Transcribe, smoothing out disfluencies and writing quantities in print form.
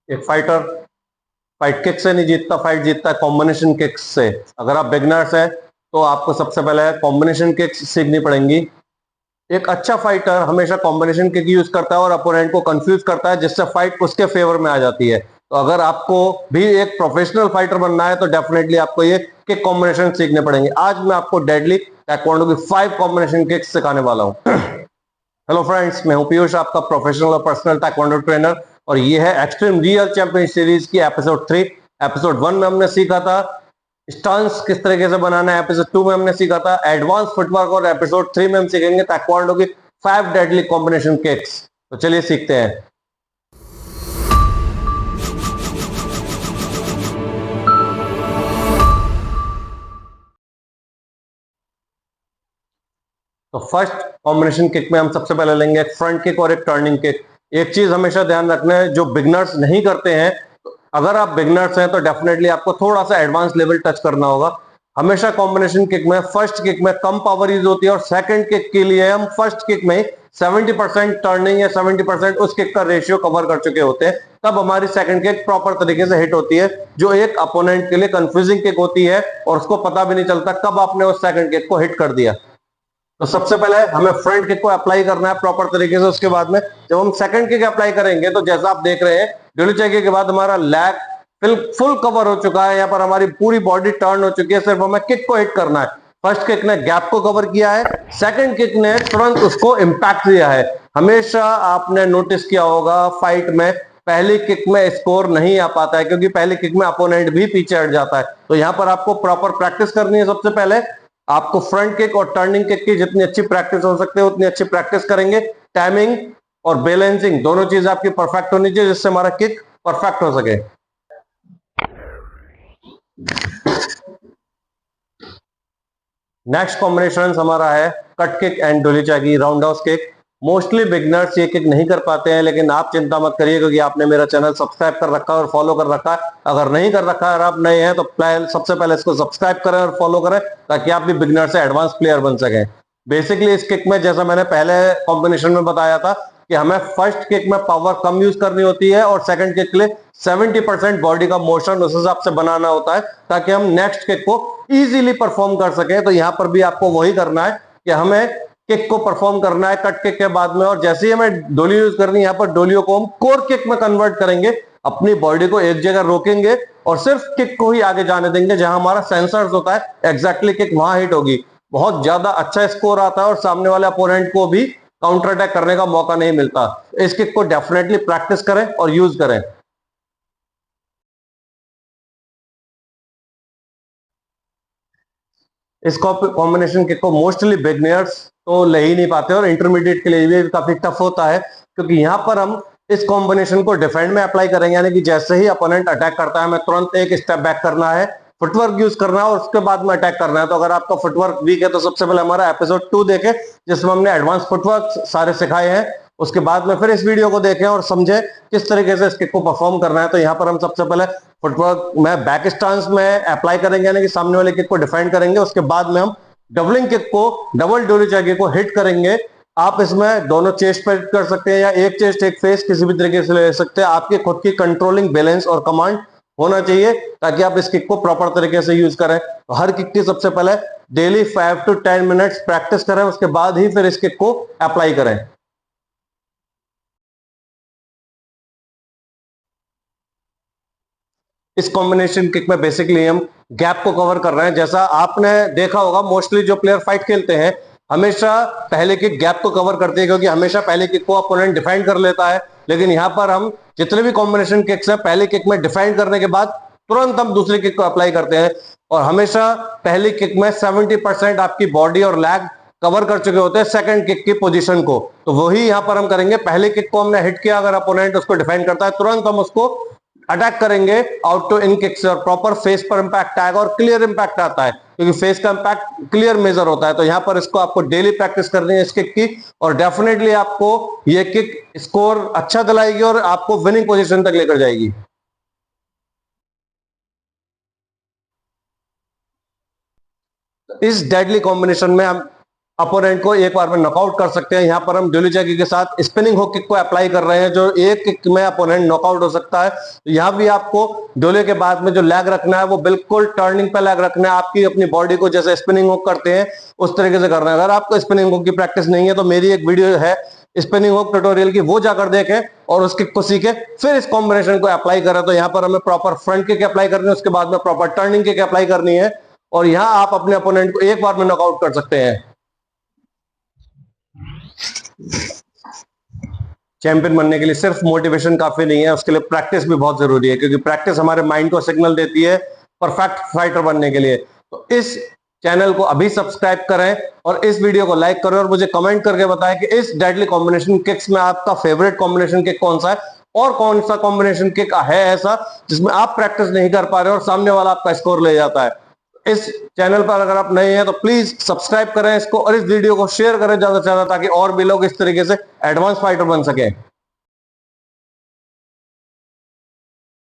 एक fighter fight kick से नहीं जीतता, फाइट जीतता है कॉम्बिनेशन किक्स से। अगर आप बिगनर्स हैं तो आपको सबसे पहले कॉम्बिनेशन किक्स सीखनी पड़ेंगी। एक अच्छा फाइटर हमेशा कॉम्बिनेशन किक यूज करता है और अपोनेंट को कंफ्यूज करता है, जिससे फाइट उसके फेवर में आ जाती है। तो अगर आपको भी एक प्रोफेशनल फाइटर बनना है तो डेफिनेटली आपको ये किक कॉम्बिनेशन सीखने पड़ेंगे। आज मैं आपको डेडली ताइक्वांडो की 5 कॉम्बिनेशन किक्स सिखाने वाला हूं। हेलो फ्रेंड्स, मैं हूं पीयूष, आपका प्रोफेशनल और पर्सनल ताइक्वांडो ट्रेनर, और ये है एक्सट्रीम रियल चैंपियन सीरीज की एपिसोड 3। एपिसोड 1 में हमने सीखा था स्टांस किस तरीके से बनाना है, एपिसोड 2 में हमने सीखा था एडवांस फुटवर्क, और एपिसोड 3 में हम सीखेंगे ताइक्वांडो की 5 डेडली कॉम्बिनेशन किक्स। तो चलिए सीखते हैं। तो फर्स्ट कॉम्बिनेशन किक में हम सबसे पहले लेंगे एक फ्रंट किक और एक टर्निंग किक। एक चीज हमेशा ध्यान रखना है, जो बिगनर्स नहीं करते हैं, अगर आप बिगनर्स हैं तो डेफिनेटली आपको थोड़ा सा एडवांस लेवल टच करना होगा। हमेशा कॉम्बिनेशन किक में फर्स्ट किक में कम पावर यूज होती है, और सेकंड किक के लिए हम फर्स्ट किक में 70% टर्निंग या 70% उस किक का रेशियो कवर कर चुके होते हैं, तब हमारी सेकंड किक प्रॉपर तरीके से हिट होती है, जो एक अपोनेंट के लिए कंफ्यूजिंग किक होती है और उसको पता भी नहीं चलता कब आपने उस सेकंड किक को हिट कर दिया। तो सबसे पहले हमें फ्रंट किक को अप्लाई करना है प्रॉपर तरीके से। उसके बाद में जब हम सेकंड किक अप्लाई करेंगे तो जैसा आप देख रहे हैं, ड्यूली किक के बाद हमारा लैग फुल कवर हो चुका है, यहाँ पर हमारी पूरी बॉडी टर्न हो चुकी है, सिर्फ हमें किक को हिट करना है। फर्स्ट किक ने गैप को कवर किया है, सेकंड किक ने तुरंत उसको इंपैक्ट दिया है। हमेशा आपने नोटिस किया होगा फाइट में पहली किक में स्कोर नहीं आ पाता है, क्योंकि पहली किक में अपोनेंट भी पीछे हट जाता है। तो यहाँ पर आपको प्रॉपर प्रैक्टिस करनी है। सबसे पहले आपको फ्रंट किक और टर्निंग किक की जितनी अच्छी प्रैक्टिस हो सकती है उतनी अच्छी प्रैक्टिस करेंगे। टाइमिंग और बैलेंसिंग दोनों चीज आपकी परफेक्ट होनी चाहिए, जिससे हमारा किक परफेक्ट हो सके। नेक्स्ट कॉम्बिनेशन हमारा है कट किक एंड डोलीचागी roundhouse kick. Mostly beginners ये किक नहीं कर पाते हैं, लेकिन आप चिंता मत करिए, क्योंकि आपने मेरा चैनल सब्सक्राइब कर रखा है और फॉलो कर रखा है। अगर नहीं कर रखा है और आप नए हैं तो सबसे पहले इसको सब्सक्राइब करें और फॉलो करें, ताकि आप भी बिगनर से एडवांस प्लेयर बन सकें। बेसिकली इस किक में, जैसा मैंने पहले कॉम्बिनेशन में बताया था, कि हमें फर्स्ट किक में पावर कम यूज करनी होती है और सेकंड किक के लिए 70% बॉडी का मोशन उस हिसाब से बनाना होता है, ताकि हम नेक्स्ट किक को इजीली परफॉर्म कर सके। तो यहां पर भी आपको वही करना है कि हमें किक को परफॉर्म करना है कट किक के बाद में, और जैसे ही हमें डोली यूज करनी है, यहां पर डोलियों को हम कोर किक में कन्वर्ट करेंगे। अपनी बॉडी को एक जगह रोकेंगे और सिर्फ किक को ही आगे जाने देंगे, जहां हमारा सेंसर्स होता है एग्जैक्टली किक वहां हिट होगी। बहुत ज्यादा अच्छा स्कोर आता है और सामने वाले अपोनेंट को भी काउंटर अटैक करने का मौका नहीं मिलता। इस किक को डेफिनेटली प्रैक्टिस करें और यूज करें। इस कॉम्बिनेशन किक को मोस्टली बिगनर्स तो ले ही नहीं पाते, और इंटरमीडिएट के लिए भी काफी टफ होता है, क्योंकि यहां पर हम इस कॉम्बिनेशन को डिफेंड में अप्लाई करेंगे, यानी कि जैसे ही अपोनेंट अटैक करता है हमें तुरंत एक स्टेप बैक करना है, फुटवर्क यूज करना है और उसके बाद में अटैक करना है। तो अगर आपका फुटवर्क वीक है तो सबसे पहले हमारा एपिसोड 2 देखें, जिसमें हमने एडवांस फुटवर्क सारे सिखाए हैं। उसके बाद में फिर इस वीडियो को देखें और समझें किस तरीके से इस किक को परफॉर्म करना है। तो यहाँ पर हम सबसे पहले फुटवर्क में बैक स्टांस में अप्लाई करेंगे, यानी कि सामने वाले किक को डिफेंड करेंगे। उसके बाद में हम डबलिंग किक को, डबल डोली चागी को हिट करेंगे। आप इसमें दोनों चेस्ट पे हिट कर सकते हैं, या एक चेस्ट एक फेस, किसी भी तरीके से ले सकते हैं। आपकी खुद की कंट्रोलिंग, बैलेंस और कमांड होना चाहिए, ताकि आप इस किक को प्रॉपर तरीके से यूज करें। तो हर किक की सबसे पहले डेली 5 to 10 मिनट्स प्रैक्टिस करें, उसके बाद ही फिर इस किक को अप्लाई करें। इस कॉम्बिनेशन किक में बेसिकली हम गैप को कवर कर रहे हैं। जैसा आपने देखा होगा, मोस्टली जो प्लेयर फाइट खेलते हैं हमेशा पहले किक गैप को कवर करते हैं, क्योंकि हमेशा पहले किक को अपोनेंट डिफेंड कर लेता है। लेकिन यहां पर हम जितने भी कॉम्बिनेशन किक्स हैं, पहले किक में डिफेंड करने के बाद तुरंत हम दूसरी किक को अप्लाई करते हैं, और हमेशा पहली किक में 70% आपकी बॉडी और लैग कवर कर चुके होते हैं सेकंड किक की पोजीशन को। तो वही यहां पर हम करेंगे। पहले किक को हमने हिट किया, अगर अपोनेंट उसको डिफेंड करता है तुरंत हम उसको अटैक करेंगे आउट टू इन किक से, और प्रॉपर फेस पर इंपैक्ट आएगा और क्लियर इंपैक्ट आता है, क्योंकि फेस का इंपैक्ट क्लियर मेजर होता है। तो यहां पर इसको आपको डेली प्रैक्टिस करनी है इस किक की, और डेफिनेटली आपको ये किक स्कोर अच्छा दिलाएगी और आपको विनिंग पोजीशन तक लेकर जाएगी। इस डेडली कॉम्बिनेशन में हम अपोनेंट को एक बार में नॉकआउट कर सकते हैं। यहाँ पर हम डोलीचेकी के साथ स्पिनिंग हुक किक को अप्लाई कर रहे हैं, जो एक किक में अपोनेंट नॉकआउट हो सकता है। तो यहाँ भी आपको डोले के बाद में जो लेग रखना है वो बिल्कुल टर्निंग पे लेग रखना है, आपकी अपनी बॉडी को जैसे स्पिनिंग हुक करते हैं उस तरीके से करना है। अगर आपको स्पिनिंग हुक की प्रैक्टिस नहीं है तो मेरी एक वीडियो है स्पिनिंग हुक ट्यूटोरियल की, वो जाकर देखें और उस किक को सीखे, फिर इस कॉम्बिनेशन को अप्लाई करें। तो यहाँ पर हमें प्रॉपर फ्रंट किक अप्लाई करनी है, उसके बाद में प्रॉपर टर्निंग किक अप्लाई करनी है, और यहाँ आप अपने अपोनेंट को एक बार में नॉकआउट कर सकते हैं। चैंपियन बनने के लिए सिर्फ मोटिवेशन काफी नहीं है, उसके लिए प्रैक्टिस भी बहुत जरूरी है, क्योंकि प्रैक्टिस हमारे माइंड को सिग्नल देती है परफेक्ट फाइटर बनने के लिए। तो इस चैनल को अभी सब्सक्राइब करें और इस वीडियो को लाइक करें और मुझे कमेंट करके बताएं कि इस डेडली कॉम्बिनेशन किक्स में आपका फेवरेट कॉम्बिनेशन किक कौन सा है, और कौन सा कॉम्बिनेशन किक है ऐसा जिसमें आप प्रैक्टिस नहीं कर पा रहे और सामने वाला आपका स्कोर ले जाता है। इस चैनल पर अगर आप नए हैं तो प्लीज सब्सक्राइब करें इसको और इस वीडियो को शेयर करें ज्यादा से ज्यादा, ताकि और भी लोग इस तरीके से एडवांस फाइटर बन सके।